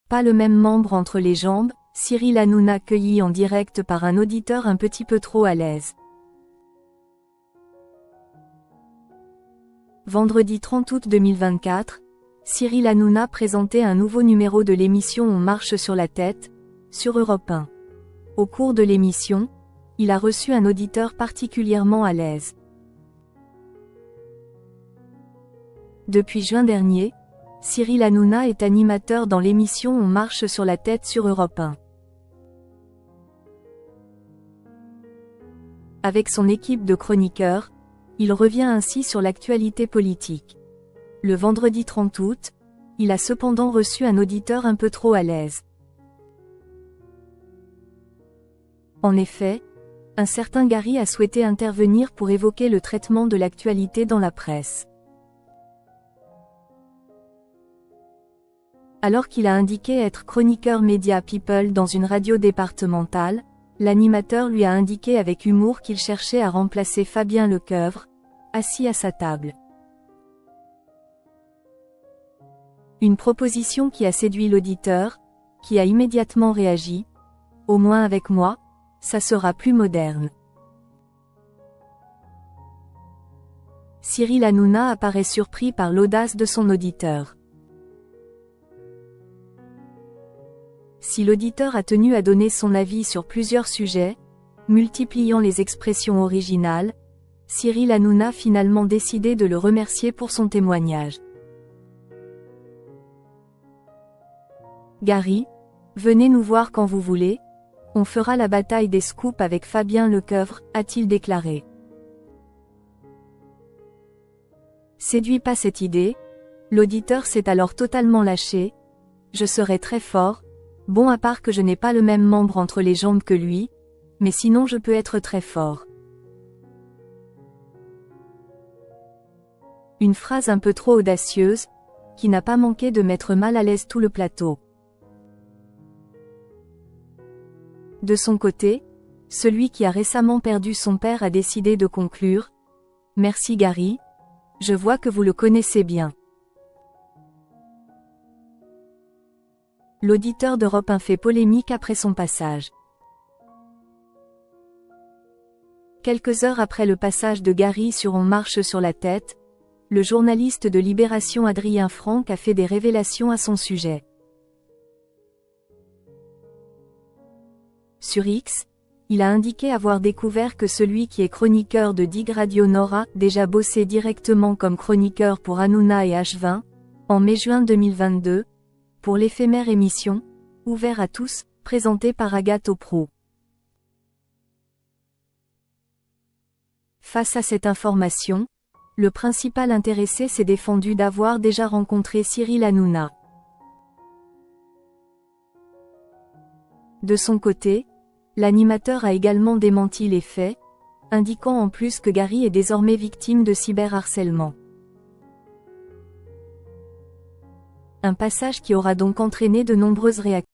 Pas le même membre entre les jambes, Cyril Hanouna cueilli en direct par un auditeur un petit peu trop à l'aise. Vendredi 30 août 2024, Cyril Hanouna présentait un nouveau numéro de l'émission On marche sur la tête, sur Europe 1. Au cours de l'émission, il a reçu un auditeur particulièrement à l'aise. Depuis juin dernier, Cyril Hanouna est animateur dans l'émission On marche sur la tête sur Europe 1. Avec son équipe de chroniqueurs, il revient ainsi sur l'actualité politique. Le vendredi 30 août, il a cependant reçu un auditeur un peu trop à l'aise. En effet, un certain Gary a souhaité intervenir pour évoquer le traitement de l'actualité dans la presse. Alors qu'il a indiqué être chroniqueur Media People dans une radio départementale, l'animateur lui a indiqué avec humour qu'il cherchait à remplacer Fabien Lecoeuvre, assis à sa table. Une proposition qui a séduit l'auditeur, qui a immédiatement réagi « Au moins avec moi, ça sera plus moderne ». Cyril Hanouna apparaît surpris par l'audace de son auditeur. Si l'auditeur a tenu à donner son avis sur plusieurs sujets, multipliant les expressions originales, Cyril Hanouna a finalement décidé de le remercier pour son témoignage. Gary, venez nous voir quand vous voulez, on fera la bataille des scoops avec Fabien Lecoeuvre, a-t-il déclaré. Séduit par cette idée, l'auditeur s'est alors totalement lâché. Je serai très fort. Bon, à part que je n'ai pas le même membre entre les jambes que lui, mais sinon je peux être très fort. Une phrase un peu trop audacieuse, qui n'a pas manqué de mettre mal à l'aise tout le plateau. De son côté, celui qui a récemment perdu son père a décidé de conclure « Merci Gary, je vois que vous le connaissez bien ». L'auditeur d'Europe 1 fait polémique après son passage. Quelques heures après le passage de Gary sur On marche sur la tête, le journaliste de Libération Adrien Franck a fait des révélations à son sujet. Sur X, il a indiqué avoir découvert que celui qui est chroniqueur de Dig Radio Nord a déjà bossé directement comme chroniqueur pour Hanouna et H20, en mai-juin 2022, pour l'éphémère émission, ouvert à tous, présentée par Agathe Pro. Face à cette information, le principal intéressé s'est défendu d'avoir déjà rencontré Cyril Hanouna. De son côté, l'animateur a également démenti les faits, indiquant en plus que Gary est désormais victime de cyberharcèlement. Un passage qui aura donc entraîné de nombreuses réactions.